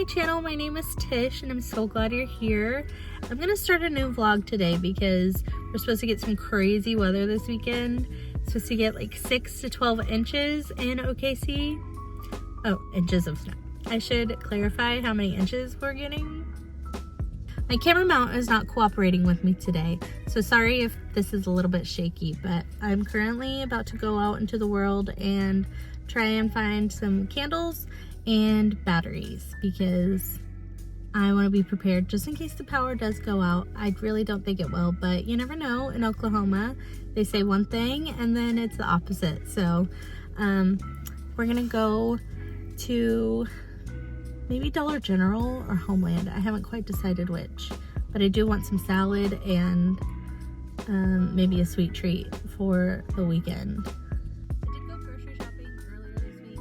channel. My name is Tish and I'm so glad you're here. I'm gonna start a new vlog today because we're supposed to get some crazy weather this weekend. It's supposed to get like 6 to 12 inches in OKC. Oh, inches of snow. I should clarify how many inches we're getting. My camera mount is not cooperating with me today, so sorry if this is a little bit shaky, but I'm currently about to go out into the world and try and find some candles and batteries because I want to be prepared just in case the power does go out. I really don't think it will, but you never know. In Oklahoma, they say one thing and then it's the opposite. So we're gonna go to maybe Dollar General or Homeland. I haven't quite decided which, but I do want some salad and maybe a sweet treat for the weekend. I did go grocery shopping earlier this week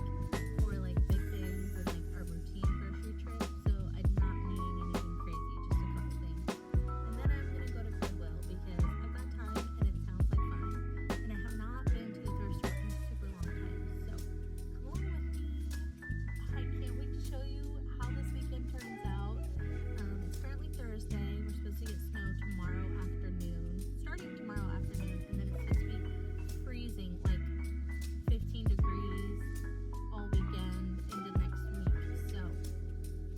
for like big things and like our routine grocery trip, so I'm not needing anything crazy, just a couple things. And then I'm gonna go to Goodwill because I've got time and it sounds like fun, and I have not been to the thrift store in a super long time. So come along with me. I can't wait to show you how this weekend turns out. It's currently Thursday. We're supposed to get snow tomorrow afternoon, starting tomorrow afternoon, and then it's supposed to be freezing, like 15 degrees all weekend into next week. So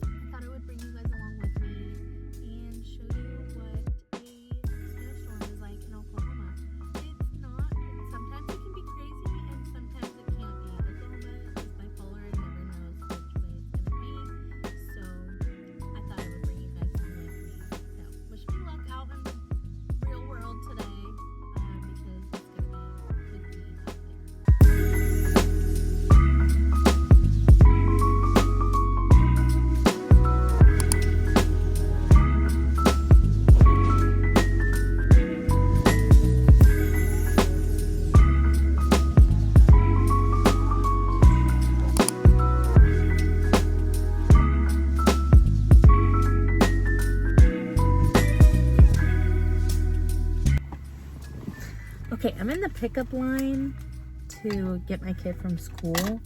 I thought I would bring you guys along with me and show you what a snowstorm is like in Oklahoma. It's not, sometimes it can be crazy and sometimes it can't be. Oklahoma is bipolar and never knows which way it's gonna be. So I thought I would bring you guys along with me. So wish me luck out in the real world today because it's gonna be good out there. Okay, I'm in the pickup line to get my kid from school,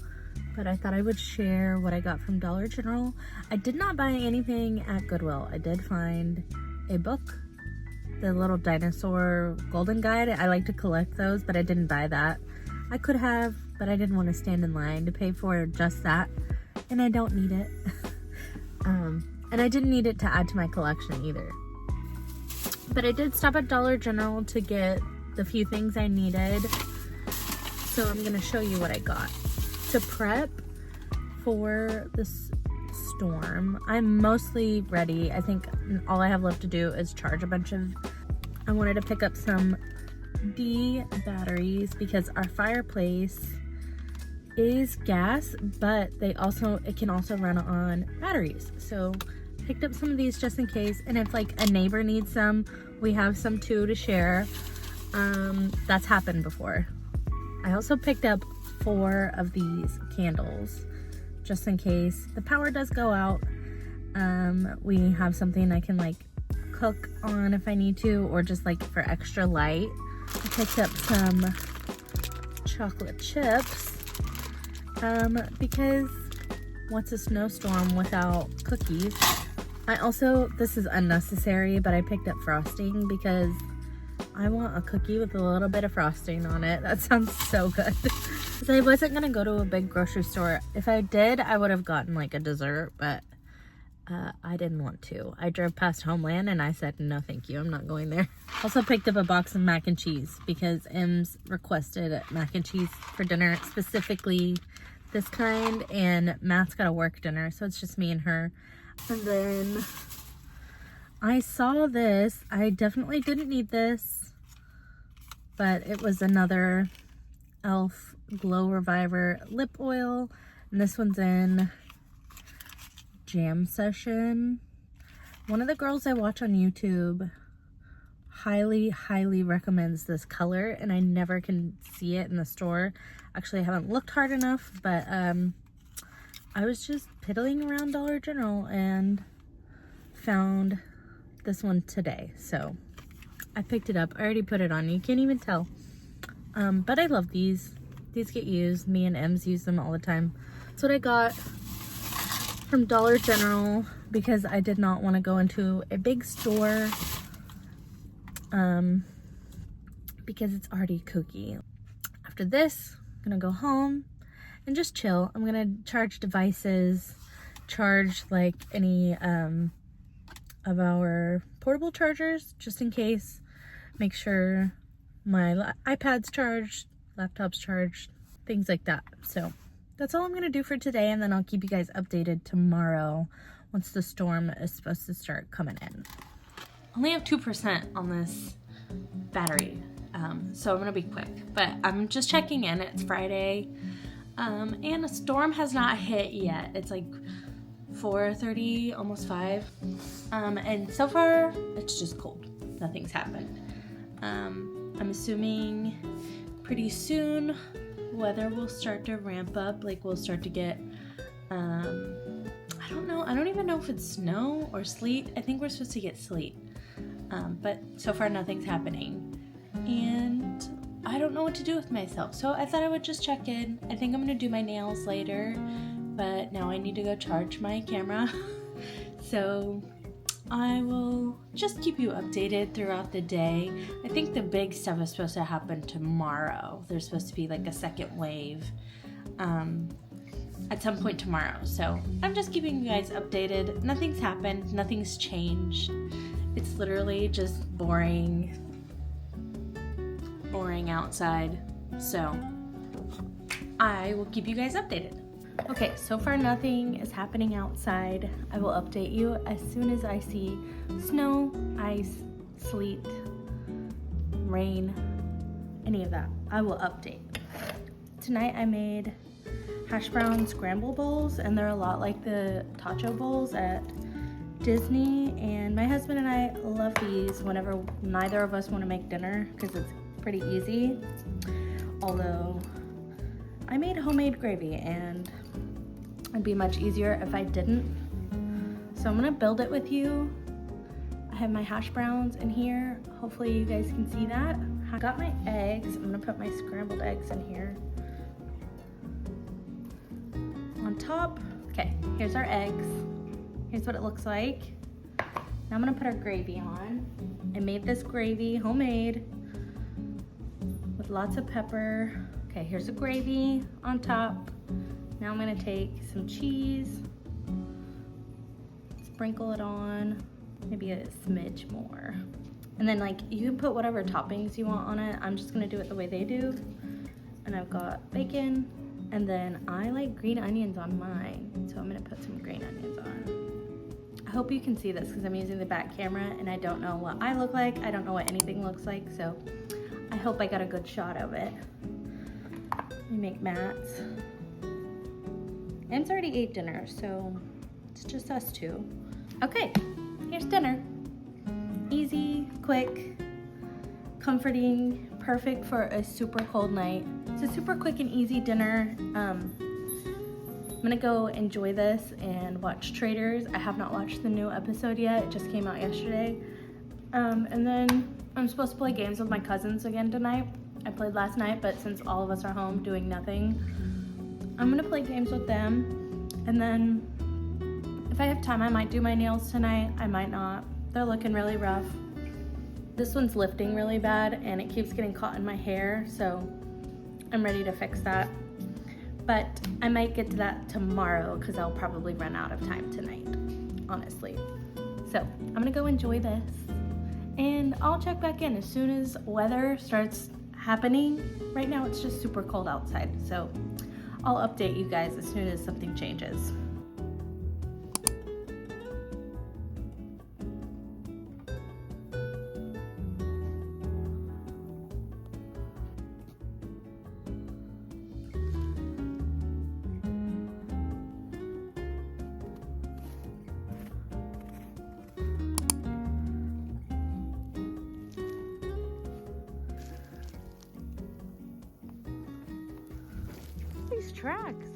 but I thought I would share what I got from Dollar General. I did not buy anything at Goodwill. I did find a book, the little dinosaur golden guide. I like to collect those, but I didn't buy that. I could have, but I didn't want to stand in line to pay for just that, and I don't need it. And I didn't need it to add to my collection either. But I did stop at Dollar General to get the few things I needed, so I'm gonna show you what I got to prep for this storm. I'm mostly ready. I think all I have left to do is charge a bunch of, I wanted to pick up some D batteries because our fireplace is gas, but it can also run on batteries. So picked up some of these just in case, and if like a neighbor needs some, we have some too to share. That's happened before. I also picked up 4 of these candles just in case the power does go out. We have something I can like cook on if I need to, or just like for extra light. I picked up some chocolate chips because what's a snowstorm without cookies? This is unnecessary, but I picked up frosting because I want a cookie with a little bit of frosting on it. That sounds so good. So I wasn't gonna go to a big grocery store. If I did, I would have gotten like a dessert, but I didn't want to. I drove past Homeland and I said, no thank you, I'm not going there. Also picked up a box of mac and cheese because M's requested mac and cheese for dinner, specifically this kind, and Matt's got a work dinner, so it's just me and her. And then I saw this. I definitely didn't need this, but it was another e.l.f. Glow Reviver lip oil, and this one's in Jam Session. One of the girls I watch on YouTube highly recommends this color, and I never can see it in the store. Actually, I haven't looked hard enough, but I was just piddling around Dollar General and found this one today, so I picked it up. I already put it on. You can't even tell, but I love these. These get used. Me and Ems use them all the time. That's what I got from Dollar General because I did not want to go into a big store because it's already kooky. After this, I'm gonna go home and just chill. I'm gonna charge devices, charge like any of our portable chargers just in case, make sure my iPad's charged, laptop's charged, things like that. So that's all I'm gonna do for today, and then I'll keep you guys updated tomorrow once the storm is supposed to start coming in. Only have 2% on this battery, so I'm gonna be quick, but I'm just checking in. It's Friday, and a storm has not hit yet. It's like 4:30, almost 5, and so far it's just cold. Nothing's happened. I'm assuming pretty soon weather will start to ramp up. Like we'll start to get, I don't know. I don't even know if it's snow or sleet. I think we're supposed to get sleet, but so far nothing's happening, and I don't know what to do with myself. So I thought I would just check in. I think I'm gonna do my nails later, but now I need to go charge my camera. So I will just keep you updated throughout the day. I think the big stuff is supposed to happen tomorrow. There's supposed to be like a second wave at some point tomorrow. So I'm just keeping you guys updated. Nothing's happened, nothing's changed. It's literally just boring outside. So I will keep you guys updated. Okay, so far nothing is happening outside. I will update you as soon as I see snow, ice, sleet, rain, any of that. I will update. Tonight I made hash brown scramble bowls, and they're a lot like the taco bowls at Disney, and my husband and I love these whenever neither of us want to make dinner because it's pretty easy. Although I made homemade gravy, and it'd be much easier if I didn't. So I'm gonna build it with you. I have my hash browns in here. Hopefully you guys can see that. I got my eggs. I'm gonna put my scrambled eggs in here. On top, okay, here's our eggs. Here's what it looks like. Now I'm gonna put our gravy on. I made this gravy homemade with lots of pepper. Okay, here's the gravy on top. Now I'm gonna take some cheese, sprinkle it on, maybe a smidge more. And then like you can put whatever toppings you want on it. I'm just gonna do it the way they do. And I've got bacon, and then I like green onions on mine. So I'm gonna put some green onions on. I hope you can see this because I'm using the back camera and I don't know what I look like. I don't know what anything looks like, so I hope I got a good shot of it. We make mats. Em's already ate dinner, so it's just us two. Okay, here's dinner. Easy, quick, comforting, perfect for a super cold night. It's a super quick and easy dinner. I'm gonna go enjoy this and watch Traders. I have not watched the new episode yet. It just came out yesterday. And then I'm supposed to play games with my cousins again tonight. I played last night, but since all of us are home doing nothing, I'm gonna play games with them. And then if I have time, I might do my nails tonight. I might not. They're looking really rough. This one's lifting really bad and it keeps getting caught in my hair, so I'm ready to fix that. But I might get to that tomorrow because I'll probably run out of time tonight, honestly. So I'm gonna go enjoy this and I'll check back in as soon as weather starts happening. Right now it's just super cold outside, so I'll update you guys as soon as something changes. These tracks.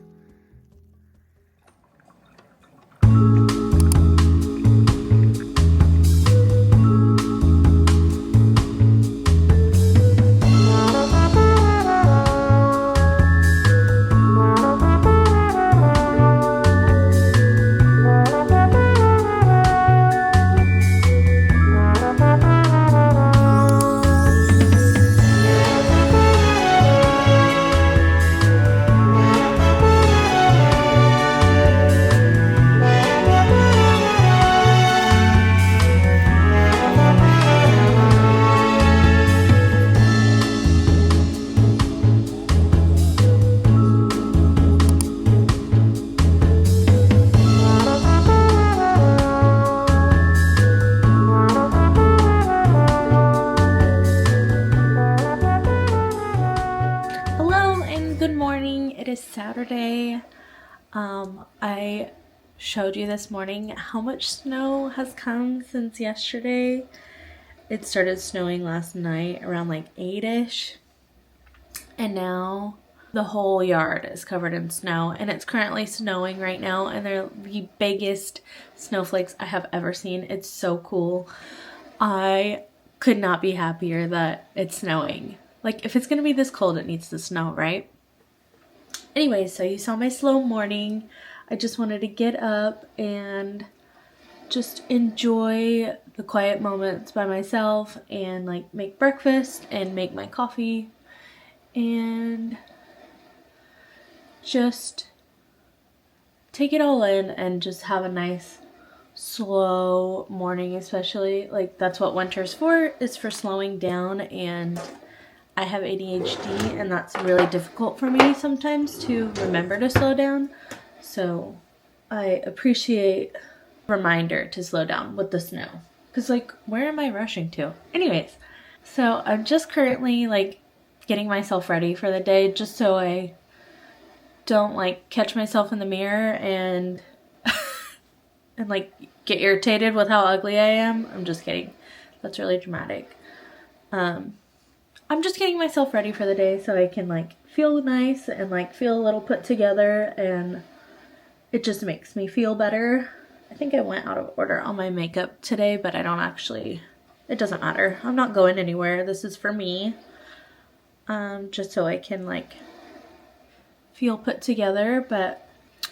Saturday. I showed you this morning how much snow has come since yesterday. It started snowing last night around like 8-ish, and now the whole yard is covered in snow, and it's currently snowing right now, and they're the biggest snowflakes I have ever seen. It's so cool. I could not be happier that it's snowing. Like, if it's gonna be this cold, it needs to snow, right? Anyway, so you saw my slow morning. I just wanted to get up and just enjoy the quiet moments by myself and like make breakfast and make my coffee and just take it all in and just have a nice slow morning. Especially like that's what winter's for, is for slowing down, and I have ADHD and that's really difficult for me sometimes to remember to slow down. So I appreciate a reminder to slow down with the snow, because like, where am I rushing to? Anyways, so I'm just currently like getting myself ready for the day, just so I don't like catch myself in the mirror and and like get irritated with how ugly I am. I'm just kidding. That's really dramatic. I'm just getting myself ready for the day so I can like feel nice and like feel a little put together, and it just makes me feel better. I think I went out of order on my makeup today, but I don't actually, it doesn't matter. I'm not going anywhere. This is for me. Just so I can like feel put together. But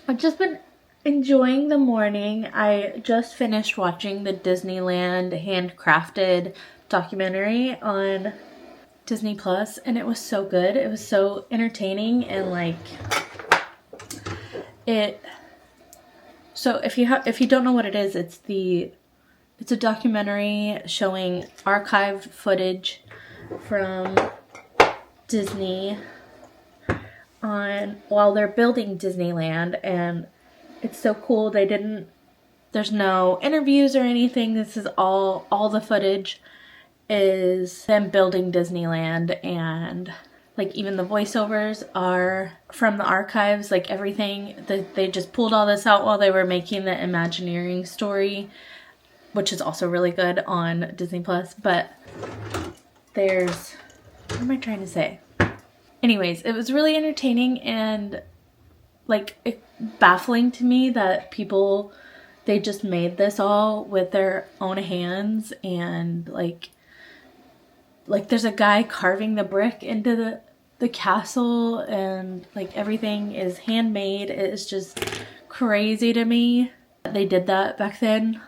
I've just been enjoying the morning. I just finished watching the Disneyland handcrafted documentary on Disney Plus, and it was so good. It was so entertaining, and like so if you don't know what it is, it's a documentary showing archived footage from Disney on while they're building Disneyland, and it's so cool. There's no interviews or anything. This is all the footage is them building Disneyland, and like even the voiceovers are from the archives. Like everything that they just pulled all this out while they were making the Imagineering story, which is also really good on Disney Plus. But there's, what am I trying to say? Anyways, it was really entertaining, and like baffling to me that people, they just made this all with their own hands, and like there's a guy carving the brick into the castle, and like everything is handmade. It's just crazy to me that they did that back then.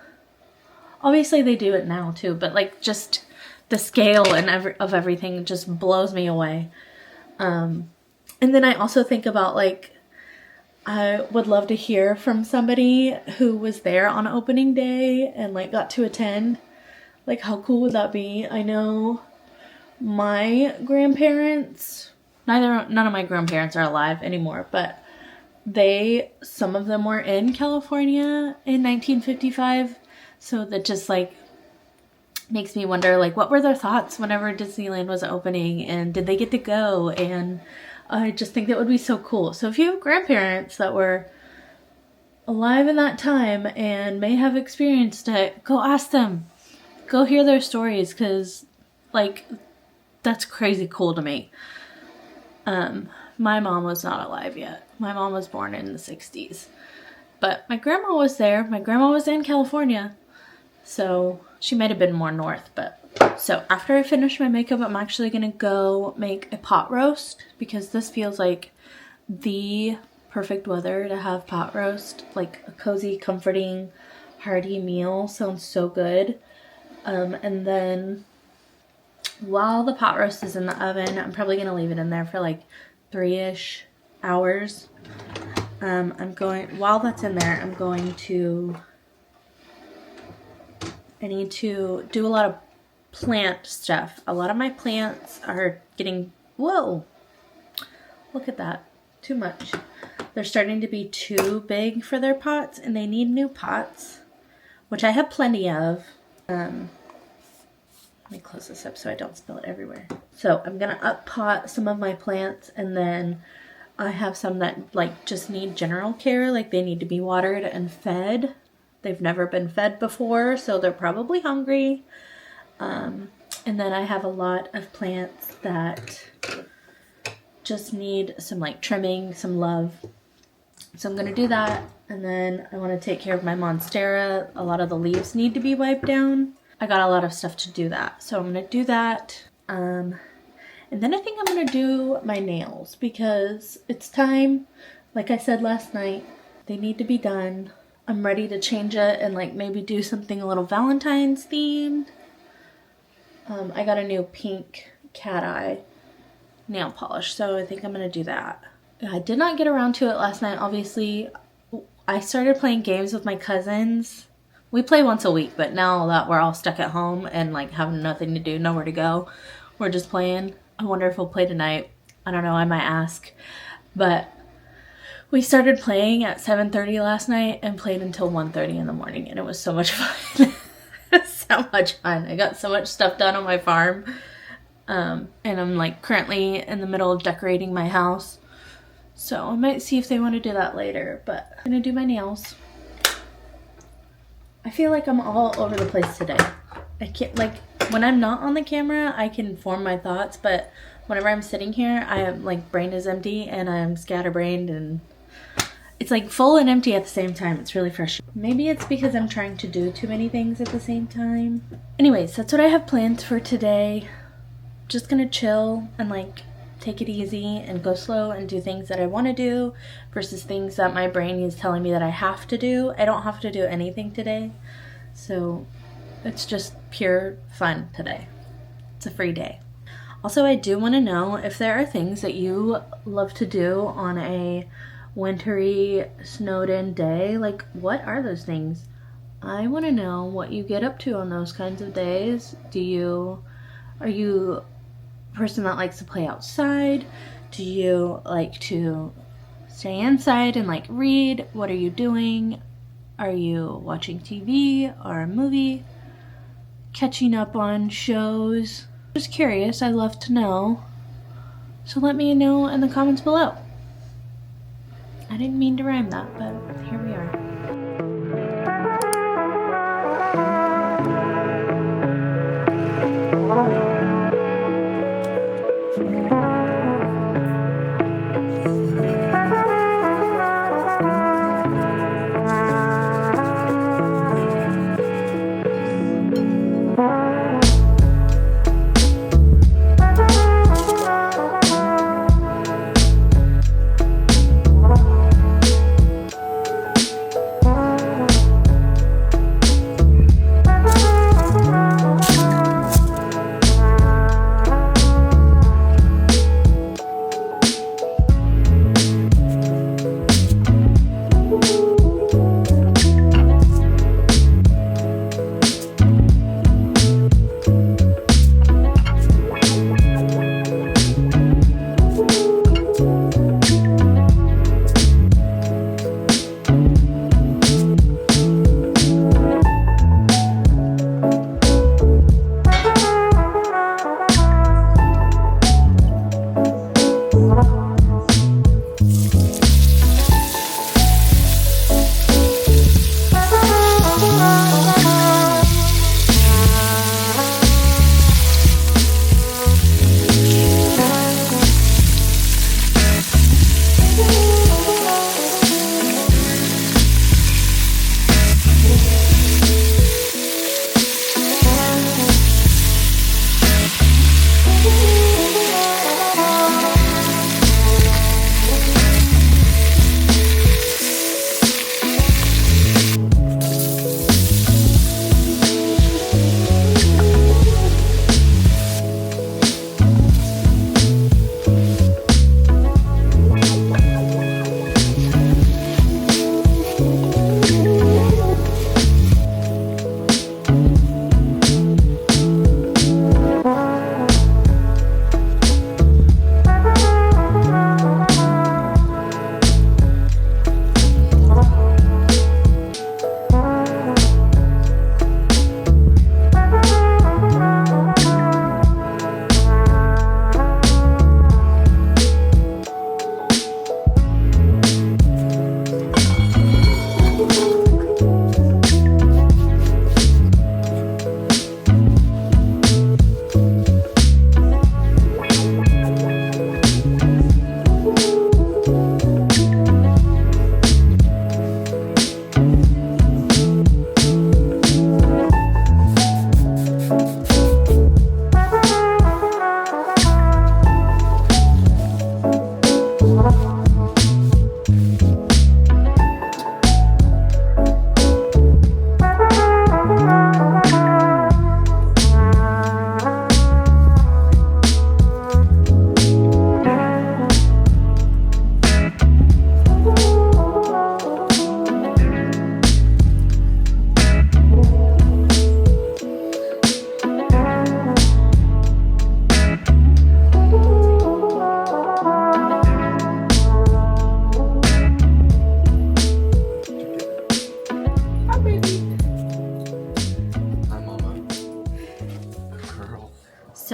Obviously they do it now too, but like just the scale and of everything just blows me away. And then I also think about like, I would love to hear from somebody who was there on opening day and like got to attend. Like, how cool would that be? I know my grandparents, none of my grandparents are alive anymore, but some of them were in California in 1955. So that just like makes me wonder, like, what were their thoughts whenever Disneyland was opening, and did they get to go? And I just think that would be so cool. So if you have grandparents that were alive in that time and may have experienced it, go ask them. Go hear their stories, because like that's crazy cool to me. My mom was not alive yet. My mom was born in the 60s. But my grandma was there. My grandma was in California. So she might have been more north, but so after I finish my makeup, I'm actually gonna go make a pot roast, because this feels like the perfect weather to have pot roast. Like a cozy, comforting, hearty meal sounds so good. And then while the pot roast is in the oven, I'm probably gonna leave it in there for like 3-ish hours. While that's in there, I need to do a lot of plant stuff. A lot of my plants are getting, whoa, look at that, too much. They're starting to be too big for their pots, and they need new pots, which I have plenty of. Let me close this up so I don't spill it everywhere. So I'm gonna up pot some of my plants, and then I have some that like just need general care, like they need to be watered and fed. They've never been fed before, so they're probably hungry. And then I have a lot of plants that just need some like trimming, some love. So I'm going to do that. And then I want to take care of my monstera. A lot of the leaves need to be wiped down. I got a lot of stuff to do that. So I'm going to do that. And then I think I'm going to do my nails because it's time. Like I said last night, they need to be done. I'm ready to change it and like maybe do something a little Valentine's themed. I got a new pink cat eye nail polish, so I think I'm going to do that. I did not get around to it last night, obviously. I started playing games with my cousins. We play once a week, but now that we're all stuck at home and like having nothing to do, nowhere to go, we're just playing. I wonder if we'll play tonight. I don't know, I might ask. But we started playing at 7:30 last night and played until 1:30 in the morning, and it was so much fun. So much fun. I got so much stuff done on my farm. And I'm like currently in the middle of decorating my house. So I might see if they want to do that later, but I'm gonna do my nails. I feel like I'm all over the place today. I can't, like, when I'm not on the camera, I can form my thoughts, but whenever I'm sitting here, I am like, brain is empty and I'm scatterbrained and it's like full and empty at the same time. It's really frustrating. Maybe it's because I'm trying to do too many things at the same time. Anyways, that's what I have planned for today. Just gonna chill and like take it easy and go slow and do things that I want to do versus things that my brain is telling me that I have to do. I don't have to do anything today. So it's just pure fun today. It's a free day. Also, I do want to know if there are things that you love to do on a wintry, snowed in day. Like, what are those things? I want to know what you get up to on those kinds of days. Are you a person that likes to play outside? Do you like to stay inside and like read? What are you doing? Are you watching TV or a movie? Catching up on shows? Just curious, I'd love to know. So let me know in the comments below. I didn't mean to rhyme that, but here we are.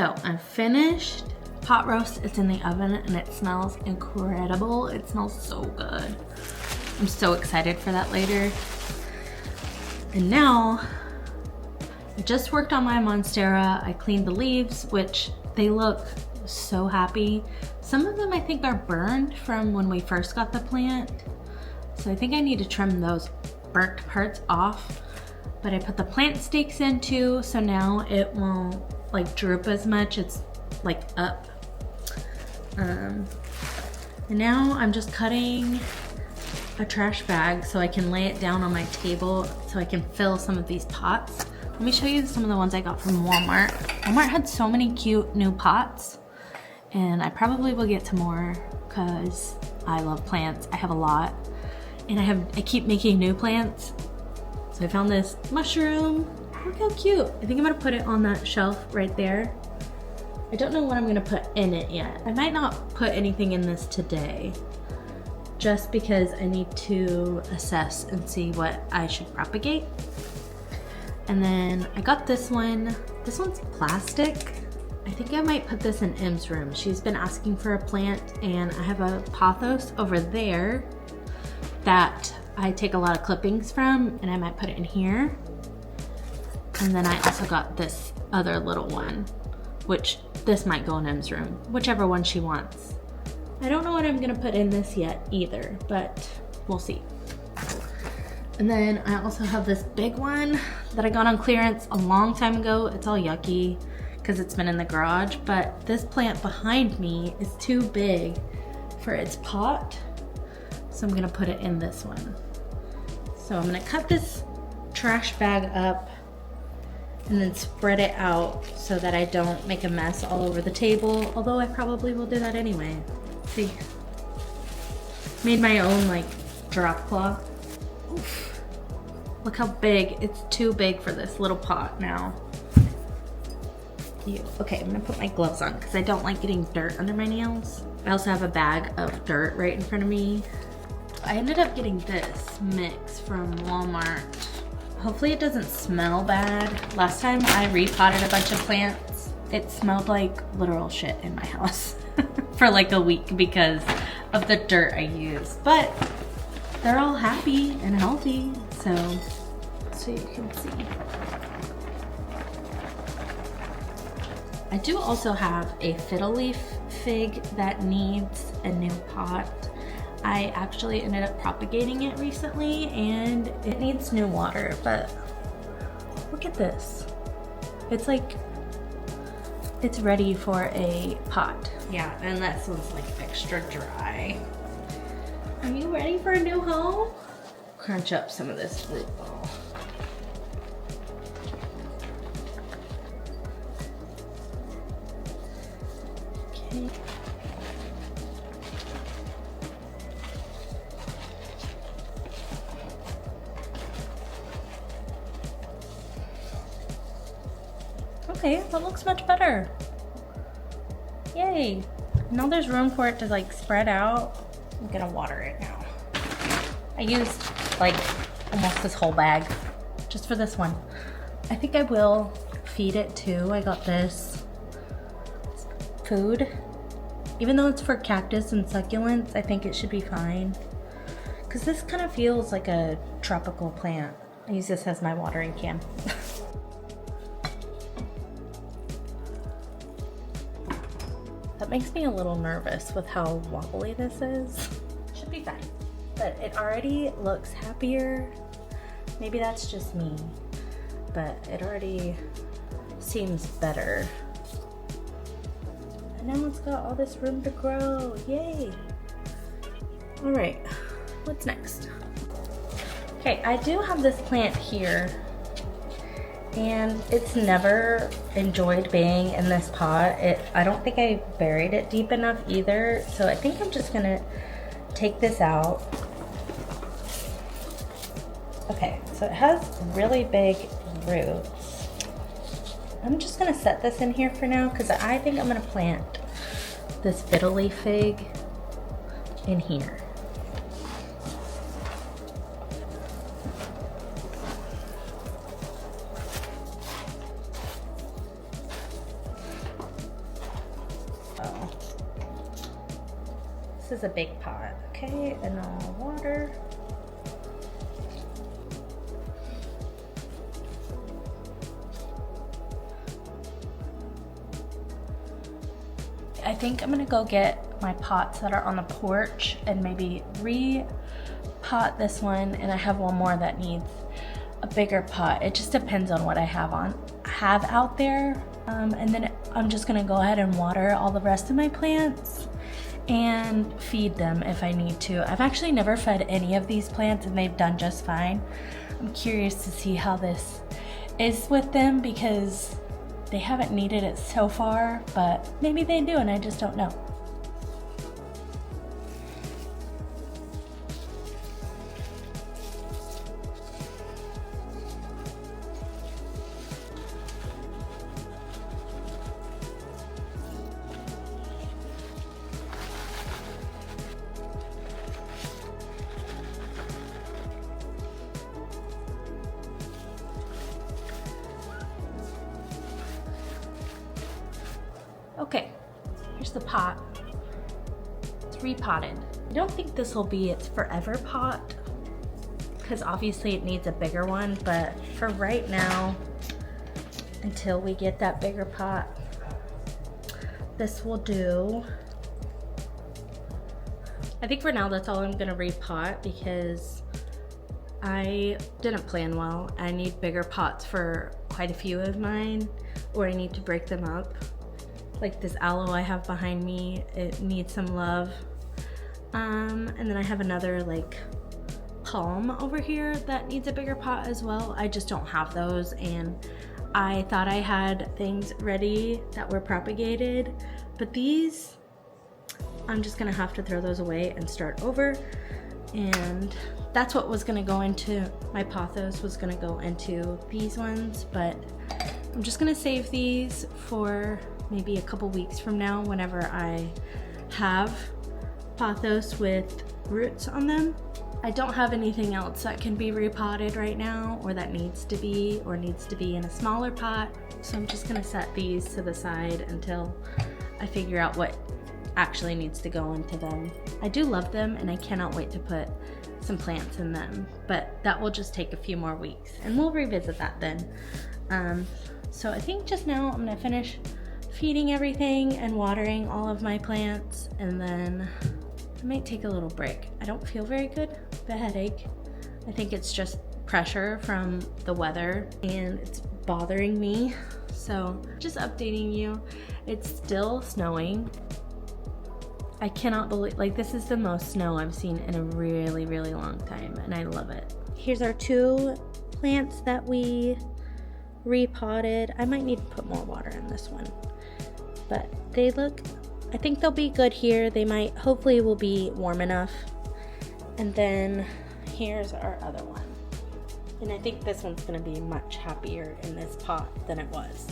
So I'm finished. Pot roast, it's in the oven and it smells incredible. It smells so good. I'm so excited for that later. And now, I just worked on my Monstera. I cleaned the leaves, which they look so happy. Some of them I think are burned from when we first got the plant. So I think I need to trim those burnt parts off. But I put the plant stakes in too, so now it won't like droop as much. It's like up. And now I'm just cutting a trash bag so I can lay it down on my table so I can fill some of these pots. Let me show you some of the ones I got from Walmart. Walmart had so many cute new pots, and I probably will get some more because I love plants. I have a lot, and I keep making new plants. So I found this mushroom. Look how cute. I think I'm gonna put it on that shelf right there. I don't know what I'm gonna put in it yet. I might not put anything in this today, just because I need to assess and see what I should propagate. And then I got this one. This one's plastic. I think I might put this in M's room. She's been asking for a plant, and I have a pothos over there that I take a lot of clippings from, and I might put it in here. And then I also got this other little one, which this might go in M's room, whichever one she wants. I don't know what I'm gonna put in this yet either, but we'll see. And then I also have this big one that I got on clearance a long time ago. It's all yucky because it's been in the garage, but this plant behind me is too big for its pot. So I'm gonna put it in this one. So I'm gonna cut this trash bag up and then spread it out so that I don't make a mess all over the table, although I probably will do that anyway. See, made my own like drop cloth. Oof. Look how big, it's too big for this little pot now. Ew. Okay, I'm gonna put my gloves on because I don't like getting dirt under my nails. I also have a bag of dirt right in front of me. I ended up getting this mix from Walmart. Hopefully it doesn't smell bad. Last time I repotted a bunch of plants, it smelled like literal shit in my house for like a week because of the dirt I used. But they're all happy and healthy, so you can see. I do also have a fiddle leaf fig that needs a new pot. I actually ended up propagating it recently and it needs new water, but look at this. It's like, it's ready for a pot. Yeah, and that one's like extra dry. Are you ready for a new home? Crunch up some of this fruit ball. Okay. Okay, that looks much better. Yay. Now there's room for it to like spread out. I'm gonna water it now. I used like almost this whole bag just for this one. I think I will feed it too. I got this food. Even though it's for cactus and succulents, I think it should be fine. Because this kind of feels like a tropical plant. I use this as my watering can. That makes me a little nervous with how wobbly this is. Should be fine, but it already looks happier. Maybe that's just me, but it already seems better. And now it's got all this room to grow, yay. All right, what's next? Okay, I do have this plant here, and it's never enjoyed being in this pot. I don't think I buried it deep enough either, so I think I'm just gonna take this out. Okay, so it has really big roots. I'm just gonna set this in here for now because I think I'm gonna plant this fiddle leaf fig in here. This is a big pot, okay? And I'll water. I think I'm gonna go get my pots that are on the porch and maybe re-pot this one, and I have one more that needs a bigger pot. It just depends on what I have out there. And then I'm just gonna go ahead and water all the rest of my plants and feed them if I need to. I've actually never fed any of these plants and they've done just fine. I'm curious to see how this is with them because they haven't needed it so far, but maybe they do and I just don't know. Okay, here's the pot. It's repotted. I don't think this will be its forever pot because obviously it needs a bigger one, but for right now, until we get that bigger pot, this will do. I think for now that's all I'm gonna repot because I didn't plan well. I need bigger pots for quite a few of mine, or I need to break them up. Like this aloe I have behind me, it needs some love. And then I have another like palm over here that needs a bigger pot as well. I just don't have those, and I thought I had things ready that were propagated, but these, I'm just gonna have to throw those away and start over. And that's what was gonna go into, my pothos was gonna go into these ones, but I'm just gonna save these for maybe a couple weeks from now whenever I have pothos with roots on them. I don't have anything else that can be repotted right now, or that needs to be in a smaller pot. So I'm just gonna set these to the side until I figure out what actually needs to go into them. I do love them and I cannot wait to put some plants in them, but that will just take a few more weeks and we'll revisit that then. So I think just now I'm gonna finish feeding everything and watering all of my plants, and then I might take a little break. I don't feel very good, the headache. I think it's just pressure from the weather and it's bothering me. So just updating you, it's still snowing. I cannot believe, like, this is the most snow I've seen in a really, really long time, and I love it. Here's our 2 plants that we repotted. I might need to put more water in this one, but they look, I think they'll be good here. They might, hopefully will be warm enough. And then here's our other one. And I think this one's gonna be much happier in this pot than it was.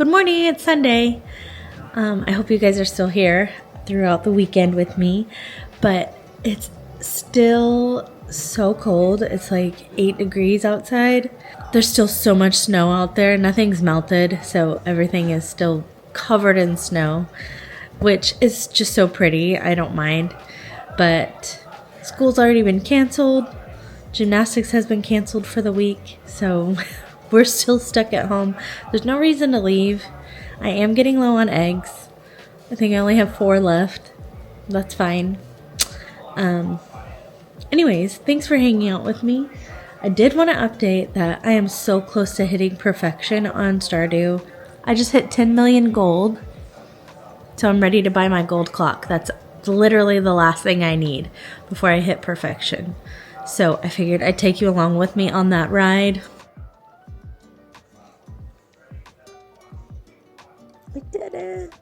Good morning, it's Sunday. I hope you guys are still here throughout the weekend with me, but it's still so cold. It's like 8 degrees outside. There's still so much snow out there. Nothing's melted, so everything is still covered in snow, which is just so pretty. I don't mind, but school's already been canceled. Gymnastics has been canceled for the week, so we're still stuck at home. There's no reason to leave. I am getting low on eggs. I think I only have 4 left. That's fine. Anyways, thanks for hanging out with me. I did want to update that I am so close to hitting perfection on Stardew. I just hit 10 million gold, so I'm ready to buy my gold clock. That's literally the last thing I need before I hit perfection. So I figured I'd take you along with me on that ride. I did it.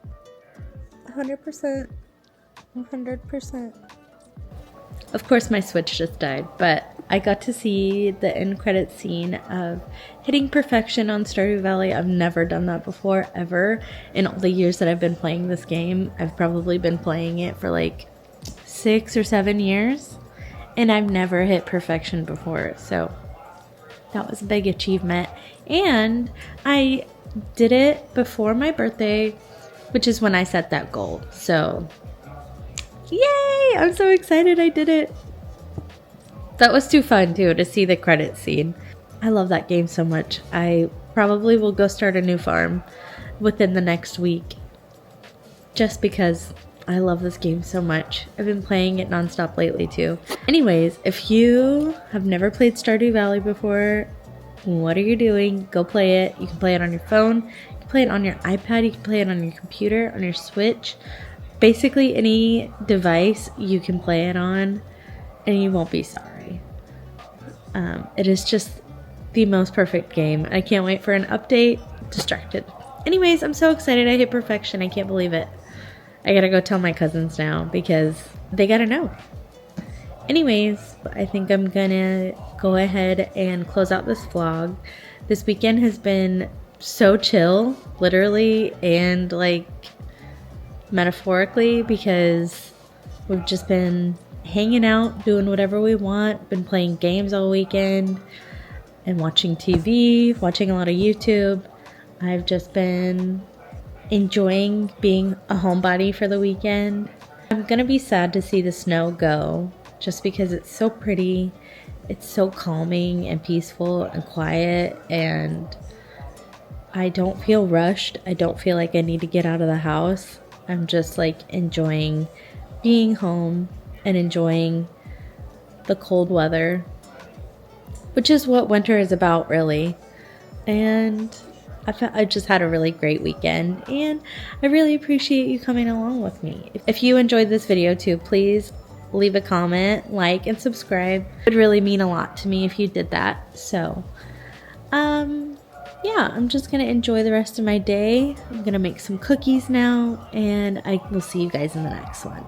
100%. 100%. Of course my Switch just died, but I got to see the end credit scene of hitting perfection on Stardew Valley. I've never done that before, ever. In all the years that I've been playing this game, I've probably been playing it for like 6 or 7 years, and I've never hit perfection before, so that was a big achievement. And I did it before my birthday, which is when I set that goal, so yay! I'm so excited I did it. That was too fun too, to see the credit scene. I love that game so much. I probably will go start a new farm within the next week, just because I love this game so much. I've been playing it nonstop lately too. Anyways, if you have never played Stardew Valley before, what are you doing? Go play it. You can play it on your phone, you can play it on your iPad, you can play it on your computer, on your Switch. Basically any device you can play it on, and you won't be sorry. It is just the most perfect game. I can't wait for an update. Distracted. Anyways, I'm so excited I hit perfection. I can't believe it. I gotta go tell my cousins now because they gotta know. Anyways, I think I'm gonna go ahead and close out this vlog. This weekend has been so chill, literally, and like metaphorically, because we've just been hanging out, doing whatever we want, been playing games all weekend and watching TV, watching a lot of YouTube. I've just been enjoying being a homebody for the weekend. I'm gonna be sad to see the snow go, just because it's so pretty, it's so calming and peaceful and quiet, and I don't feel rushed. I don't feel like I need to get out of the house. I'm just like enjoying being home and enjoying the cold weather, which is what winter is about, really. And I just had a really great weekend, and I really appreciate you coming along with me. If you enjoyed this video too, please leave a comment, like, and subscribe. It would really mean a lot to me if you did that. So, yeah, I'm just going to enjoy the rest of my day. I'm going to make some cookies now, and I will see you guys in the next one.